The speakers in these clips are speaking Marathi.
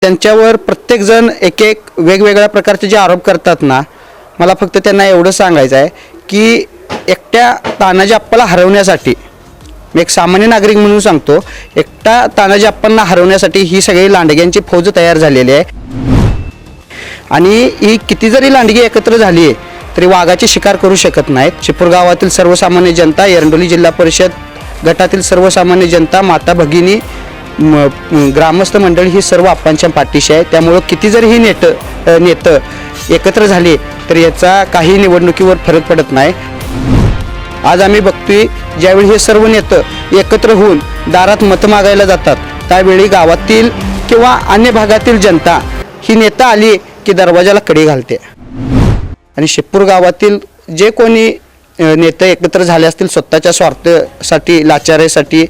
त्यांच्यावर प्रत्येकजण एक एक वेगवेगळ्या प्रकारचे जे आरोप करतात ना, मला फक्त त्यांना एवढं सांगायचं आहे की एकट्या तानाजी आप्पाला हरवण्यासाठी, मी एक सामान्य नागरिक म्हणून सांगतो, एकटा तानाजी आप्पांना हरवण्यासाठी ही सगळी लांडग्यांची फौज तयार झालेली आहे. आणि ही किती जरी लांडगी एकत्र झाली आहे तरी वाघाची शिकार करू शकत नाहीत. शिपूर गावातील सर्वसामान्य जनता, एरंडोली जिल्हा परिषद गटातील सर्वसामान्य जनता, माता भगिनी, ग्रामस्थ मंडळी ही सर्व आप्पांच्या पाठीशी आहे. त्यामुळं किती जरी ही नेतं एकत्र झाली तरी याचा काही निवडणुकीवर फरक पडत नाही. आज आम्ही बघतोय ज्यावेळी हे सर्व नेतं एकत्र होऊन दारात मतं मागायला जातात त्यावेळी गावातील किंवा अन्य भागातील जनता ही नेता आली की दरवाजाला कडी घालते. आणि शिपूर गावातील जे कोणी नेते एकत्र झाले असतील स्वतःच्या स्वार्थासाठी, लाचारीसाठी,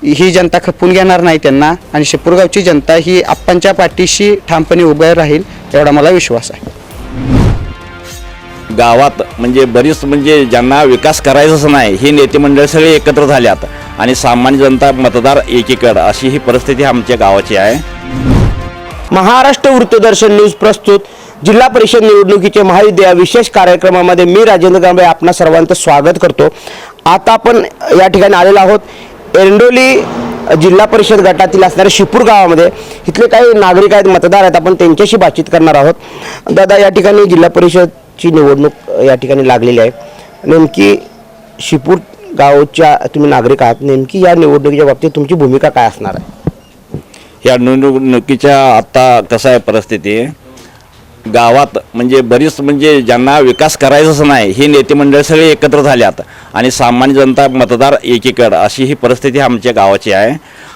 ही जनता खपून घेणार नाही त्यांना. आणि शिपूरगावची जनता ही आप्पांच्या पाठीशी ठामपणे उभे राहील एवढा मला विश्वास आहे. गावात बरीच ज्यांना विकास करायचाच नाही हे नेते मंडळ सगळे एकत्र झाल्यात आणि सामान्य जनता मतदार एकीकडे, अशी ही परिस्थिती आमच्या गावाची आहे. महाराष्ट्र वृत्तदर्शन न्यूज प्रस्तुत जिल्हा परिषद निवडणुकीचे महाविद्या विशेष कार्यक्रमामध्ये मी राजेंद्र गांबे आपणा सर्वांचं स्वागत करतो. आता आपण या ठिकाणी आलेलो आहोत एरंडोली जिल्हा परिषद गटातील असणाऱ्या शिपूर गावामध्ये. इथले काही नागरिक आहेत, मतदार आहेत, आपण त्यांच्याशी बातचीत करणार आहोत. दादा, या ठिकाणी जिल्हा परिषदची निवडणूक या ठिकाणी लागलेली आहे. नेमकी शिपूर गावच्या तुम्ही नागरिक आहात, नेमकी या निवडणुकीच्या बाबतीत तुमची भूमिका काय असणार आहे? या निवडणुकीच्या आता कसं आहे परिस्थिती गावात बरीच ज्यांना विकास करायचाच नाही हे नेते मंडळ सगळे एकत्र झाल्यात आणि सामान्य जनता मतदार एकीकडे, अशी ही परिस्थिती आमच्या गावाची आहे.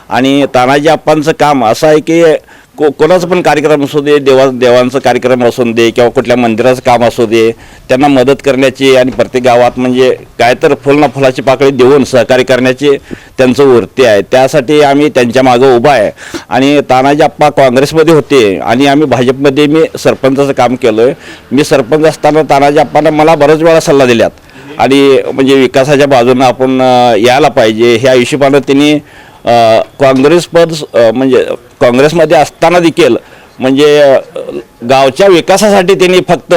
आणि तानाजी आप्पांचं काम असं आहे की कोणाचं पण कार्यक्रम असू दे, देवांचं कार्यक्रम असू दे किंवा कुठल्या मंदिराचं काम असू दे, त्यांना मदत करण्याची आणि प्रत्येक गावात काय तर फुल ना फुलाची पाकळी देऊन सहकार्य करण्याची त्यांचं वृत्ती आहे. त्यासाठी आम्ही त्यांच्या मागं उभा आहे. आणि तानाजी आप्पा काँग्रेसमध्ये होते आणि आम्ही भाजपमध्ये मी सरपंचाचं काम केलं आहे. मी सरपंच असताना तानाजी आप्पांना मला बऱ्याच वेळा सल्ला दिल्यात आणि विकासाच्या बाजूनं आपण यायला पाहिजे ह्या हिशोबानं त्यांनी काँग्रेस पद काँग्रेसमध्ये असताना देखील गावच्या विकासासाठी त्यांनी फक्त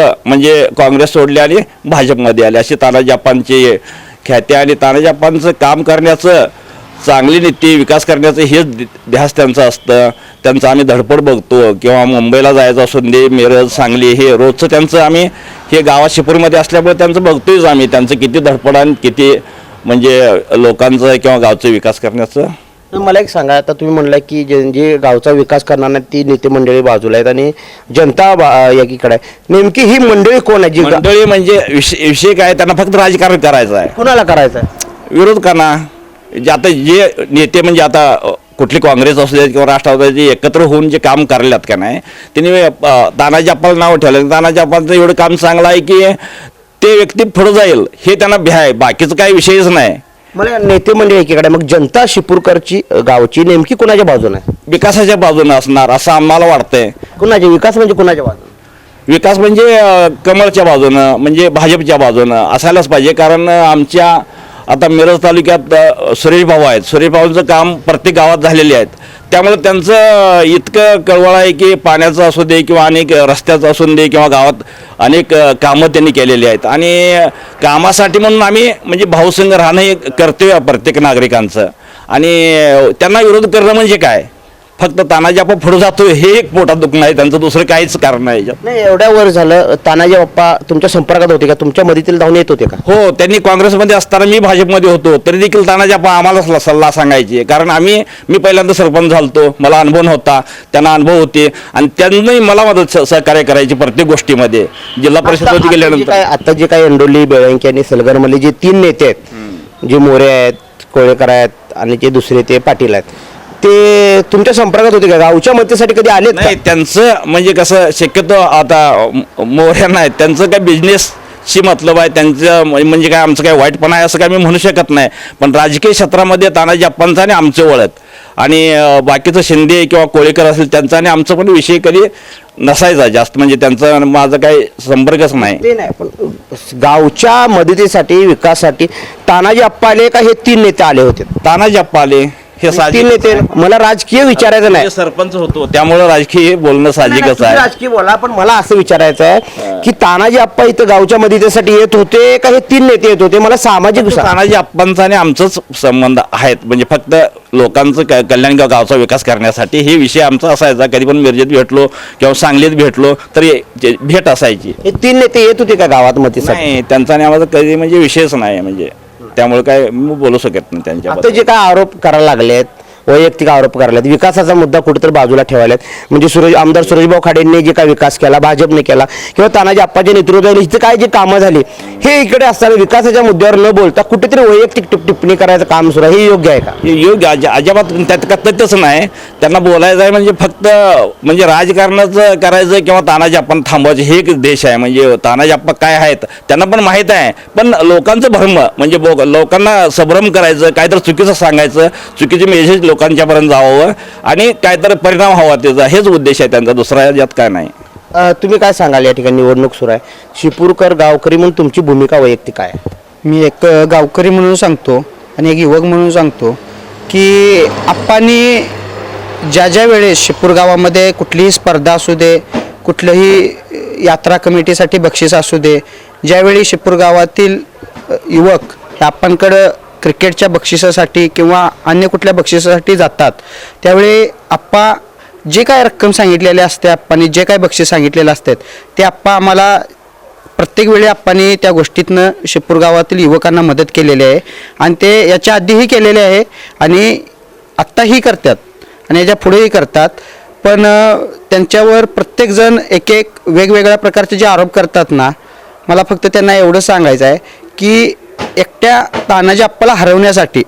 काँग्रेस सोडले आणि भाजपमध्ये आले, अशी तानाजी आप्पांची ख्याती. आणि तानाजी आप्पांचं काम करण्याचं, चांगली नीती विकास करण्याचं हेच ध्यास त्यांचं असतं. त्यांचं आम्ही धडपड बघतो किंवा मुंबईला जायचं असून दे, मिरज, सांगली, हे रोजचं त्यांचं आम्ही हे गावात शिपूरमध्ये असल्यामुळे त्यांचं बघतोयच आम्ही, त्यांचं किती धडपड आणि किती लोकांचं किंवा गावचं विकास करण्याचं. मला एक सांगा, आता तुम्ही म्हणला की जे गावचा विकास करणार नाही ती नेते मंडळी बाजूला आहेत आणि जनता एकीकडे आहे. नेमकी ही मंडळी कोण आहे? जी मंडळी विषय काय, त्यांना फक्त राजकारण करायचं आहे. कुणाला करायचं आहे? विरोधकांना. आता जे नेते आता कुठली काँग्रेस असू दे किंवा राष्ट्रवादी एकत्र होऊन जे काम करल्यात का नाही, त्यांनी तानाजी आप्पाला नाव ठेवलं. तानाजी आप्पांचं एवढं काम चांगलं आहे की ते व्यक्ती पुढे जाईल हे त्यांना भ्या आहे, बाकीचं काही विषयच नाही. मला नेते मंडळी एकीकडे, मग जनता शिपूरकरची गावची नेमकी कुणाच्या बाजूने आहे? विकासाच्या बाजूने असणार असं आम्हाला वाटतंय. कुणाचे विकास कुणाच्या बाजूने? विकास कमळच्या बाजूनं, भाजपच्या बाजूनं असायलाच पाहिजे. कारण आमच्या आता मिरज तालुक्यात सुरेश भाऊ आहेत, सुरेश भाऊंचं काम प्रत्येक गावात झालेले आहेत. त्यामुळे त्यांचं इतकं कळवळ आहे की पाण्याचं असू दे किंवा अनेक रस्त्याचं असू दे किंवा गावात अनेक कामं त्यांनी केलेली आहेत. आणि कामासाठी म्हणून आम्ही भाऊसंग राहणं हे कर्तव्य प्रत्येक नागरिकांचं. आणि त्यांना विरोध करणं काय, फक्त तानाजी आप्पा पुढे जातो हे एक पोटात दुखणं आहे त्यांचं, दुसरं काहीच कारण नाही. नाही, एवढ्या वर झालं, तानाजी आप्पा तुमच्या संपर्कात होते का? तुमच्या मदतीला धावून येत होते का? हो, त्यांनी काँग्रेसमध्ये असताना मी भाजपमध्ये होतो तरी देखील तानाजी आप्पा आम्हाला सल्ला सांगायचे. कारण मी पहिल्यांदा सरपंच झालतो, मला अनुभव नव्हता, त्यांना अनुभव होते आणि त्यांनी मला मदत सहकार्य करायची प्रत्येक गोष्टीमध्ये. जिल्हा परिषदेमध्ये गेल्यानंतर आता जे काही एरंडोली, बेळंकी आणि सलगरमधले जे 3 नेते आहेत, जे मोरे आहेत, कोळेकर आहेत आणि जे दुसरे ते पाटील आहेत, ते तुमच्या संपर्कात होते का? गावच्या मदतीसाठी कधी आले नाही? त्यांचं कसं शक्यतो आता मोऱ्यांना आहे, त्यांचं काय बिझनेसशी मतलब आहे त्यांचं, काय आमचं काय वाईटपणा आहे असं काय मी म्हणू शकत नाही. पण राजकीय क्षेत्रामध्ये तानाजी आप्पांचा आणि आमचे ओळख आणि बाकीचं शिंदे किंवा कोळेकर असेल त्यांचा आणि आमचा पण विषय कधी नसायचा जास्त, त्यांचा माझा काही संपर्कच नाही. पण गावच्या मदतीसाठी, विकासासाठी तानाजी आप्पा आले का हे 3 नेते आले होते? तानाजी आप्पा आले. हे तीन साहजिक नेते मला राजकीय विचारायचं नाही. सरपंच होतो त्यामुळे राजकीय बोलणं साहजिकच तुम्ही आहे. राजकीय बोला, पण मला असं विचारायचं आहे की तानाजी आप्पा इथं गावच्या मदतीसाठी येत होते का हे तीन नेते येत होते? मला सामाजिक तानाजी आप्पांचा आणि आमचंच संबंध आहेत, म्हणजे फक्त लोकांचं कल्याण किंवा गावचा विकास करण्यासाठी हे विषय आमचा असायचा. कधी पण मिरजेत भेटलो किंवा सांगलीत भेटलो तर भेट असायची. हे तीन नेते येत होते का गावात मदतीसाठी? नाही, त्यांचा आणि आम्हाला कधी म्हणजे विषयच नाही, म्हणजे त्यामुळे काय मी बोलू शकत नाही आता त्यांच्याबद्दल. जे काय आरोप करायला लागलेत, वैयक्तिक आरोप करायला लागलेत, विकासाचा मुद्दा कुठेतरी बाजूला ठेवायलात. म्हणजे आमदार सुरेशभाऊ खाडेंनी जे काय विकास केला, भाजपने केला, किंवा तानाजी आप्पाच्या नेतृत्वाने इथं काय जे कामं झाली, हे इकडे असताना विकासाच्या मुद्द्यावर न बोलता कुठेतरी वैयक्तिक टिप्पणी करायचं काम सुरू आहे. हे योग्य आहे का? हे योग्य अजिबात त्यात तथ्यच नाही. त्यांना बोलायचं आहे म्हणजे फक्त म्हणजे राजकारणाचं करायचं किंवा तानाजी आप्पा थांबवायचं हे एक देश आहे. म्हणजे तानाजी आप्पा काय आहेत त्यांना पण माहीत आहे, पण लोकांचं भ्रम म्हणजे लोकांना संभ्रम करायचं, काहीतरी चुकीचं सांगायचं, चुकीचे मेसेज लोकांच्यापर्यंत जावं आणि काहीतरी परिणाम हवा त्याचा, हेच उद्देश आहे त्यांचा, दुसरा यात काय नाही. तुम्ही काय सांगाल? या ठिकाणी निवडणूक सुरू आहे, शिपूरकर गावकरी म्हणून तुमची भूमिका वैयक्तिक काय आहे? मी एक गावकरी म्हणून सांगतो आणि एक युवक म्हणून सांगतो की आप्पांनी ज्या ज्या वेळेस शिपूर गावामध्ये कुठलीही स्पर्धा असू दे, कुठलंही यात्रा कमिटीसाठी बक्षीस असू दे, ज्यावेळी शिपूर गावातील युवक हे आप्पांकडं क्रिकेटच्या बक्षिसासाठी किंवा अन्य कुठल्या बक्षिसासाठी जातात, त्यावेळी आप्पा जे काय रक्कम सांगितलेली असते, आप्पांनी जे काय बक्षीस सांगितलेलं असतात ते आप्पा आम्हाला प्रत्येक वेळी आप्पांनी त्या गोष्टीतनं शिपूर गावातील युवकांना मदत केलेली आहे आणि ते याच्या आधीही केलेले आहे आणि आत्ताही करतात आणि याच्या पुढेही करतात. पण त्यांच्यावर प्रत्येकजण एक एक वेगवेगळ्या प्रकारचे जे आरोप करतात ना, मला फक्त त्यांना एवढं सांगायचं आहे की एकट्या तानाजी आप्पाला हरवण्यासाठी,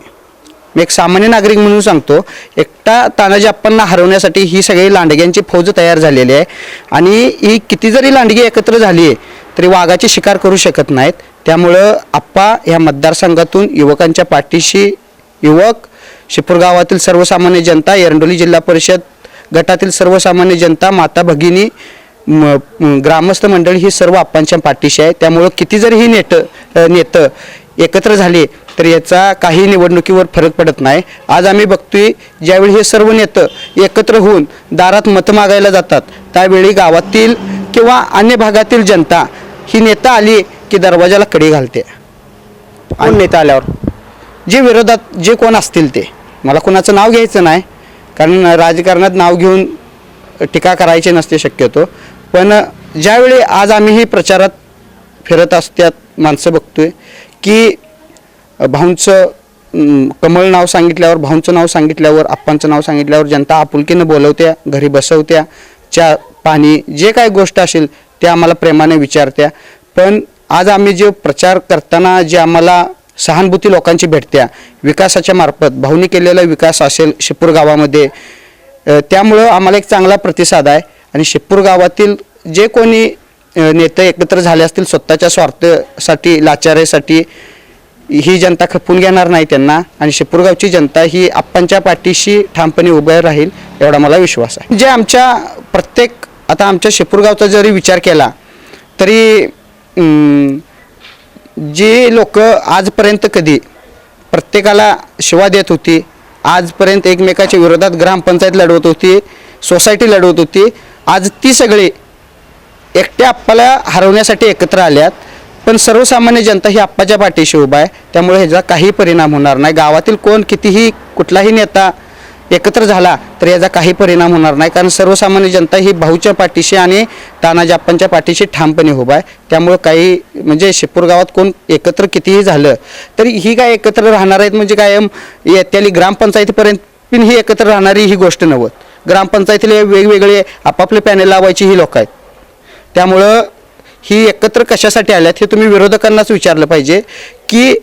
मी एक सामान्य नागरिक म्हणून सांगतो, एकटा तानाजी आप्पांना हरवण्यासाठी ही सगळी लांडग्यांची फौज तयार झालेली आहे आणि ही किती जरी लांडगी एकत्र झाली आहे तरी वाघाची शिकार करू शकत नाहीत. त्यामुळं आप्पा ह्या मतदारसंघातून युवकांच्या पाठीशी, युवक, शिपूर गावातील सर्वसामान्य जनता, एरंडोली जिल्हा परिषद गटातील सर्वसामान्य जनता, माता भगिनी, ग्रामस्थ मंडळी ही सर्व आप्पांच्या पाठीशी आहे. त्यामुळं किती जरी ही नेतं एकत्र झाले तर याचा काही निवडणुकीवर फरक पडत नाही. आज आम्ही बघतोय ज्यावेळी हे सर्व नेतं एकत्र होऊन दारात मतं मागायला जातात त्यावेळी गावातील किंवा अन्य भागातील जनता ही नेता आली की दरवाजाला कडी घालते. कोण नेता आल्यावर? जे विरोधात जे कोण असतील ते, मला कोणाचं नाव घ्यायचं नाही कारण राजकारणात नाव घेऊन टीका करायची नसते शक्यतो, पण ज्यावेळी आज आम्हीही प्रचारात फिरत असतात माणसं बघतोय की भाऊंचं कमळ नाव सांगितल्यावर, भाऊंचं नाव सांगितल्यावर, आप्पांचं नाव सांगितल्यावर जनता आपुलकीनं बोलवत्या, घरी बसवत्या, चहा पाणी जे काय गोष्ट असेल ते आम्हाला प्रेमाने विचारत्या. पण आज आम्ही जे प्रचार करताना जे आम्हाला सहानुभूती लोकांची भेटत्या विकासाच्या मार्फत, भाऊनी केलेला विकास असेल शिपूर गावामध्ये, त्यामुळं आम्हाला एक चांगला प्रतिसाद आहे. आणि शिपूर गावातील जे कोणी नेते एकत्र झाले असतील स्वतःच्या स्वार्थासाठी, लाचारीसाठी, ही जनता खपवून घेणार नाही त्यांना आणि शिपूरगावची जनता ही आप्पांच्या पाठीशी ठामपणे उभे राहील एवढा मला विश्वास आहे. जे आमच्या प्रत्येक, आता आमच्या शिपूरगावचा जरी विचार केला तरी जे लोक आजपर्यंत कधी प्रत्येकाला शिवा देत होती, आजपर्यंत एकमेकाच्या विरोधात ग्रामपंचायत लढवत होती, सोसायटी लढवत होती, आज ती सगळी एकट्या आप्पाला हरवण्यासाठी एकत्र आल्यात. पण सर्वसामान्य जनता ही आप्पाच्या पाठीशी उभा आहे, त्यामुळे ह्याचा काही परिणाम होणार नाही. गावातील कोण कितीही कुठलाही नेता एकत्र झाला तर याचा काही परिणाम होणार नाही, कारण सर्वसामान्य जनता ही भाऊच्या पाठीशी आणि तानाजी आप्पांच्या पाठीशी ठामपणे उभा आहे. त्यामुळं काही म्हणजे शिपूर गावात कोण एकत्र कितीही झालं तरी ही काय एकत्र राहणार आहेत म्हणजे कायम त्याली ग्रामपंचायतीपर्यंत पण ही एकत्र राहणारी ही गोष्ट नव्हत. ग्रामपंचायतीला वेगवेगळे आपापले पॅनेल लावायची ही लोक आहेत. त्यामुळं ही एकत्र कशासाठी आल्यात हे तुम्ही विरोधकांनाच विचारलं पाहिजे की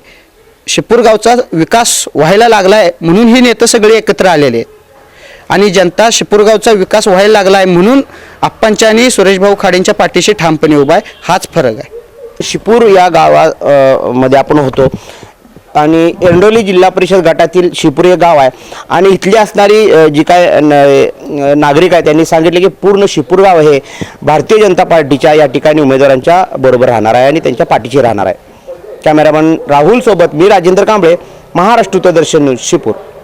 शिपूर गावचा विकास व्हायला लागला आहे म्हणून ही नेतं सगळे एकत्र आलेले आहेत आणि जनता शिपूरगावचा विकास व्हायला लागला आहे म्हणून आप्पांच्या आणि सुरेशभाऊ खाडेंच्या पाठीशी ठामपणे उभा आहे, हाच फरक आहे. शिपूर या गावामध्ये आपण होतो आणि एरंडोली जिल्हा परिषद गटातील शिपूर हे गाव आहे आणि इथली असणारी जी काय नागरिक आहेत त्यांनी सांगितले की पूर्ण शिपूर गाव हे भारतीय जनता पार्टीच्या या ठिकाणी उमेदवारांच्या बरोबर राहणार आहे आणि त्यांच्या पाठीशी राहणार आहे. कॅमेरामन राहुल सोबत मी राजेंद्र कांबळे, महाराष्ट्र दूरदर्शन न्यूज, शिपूर.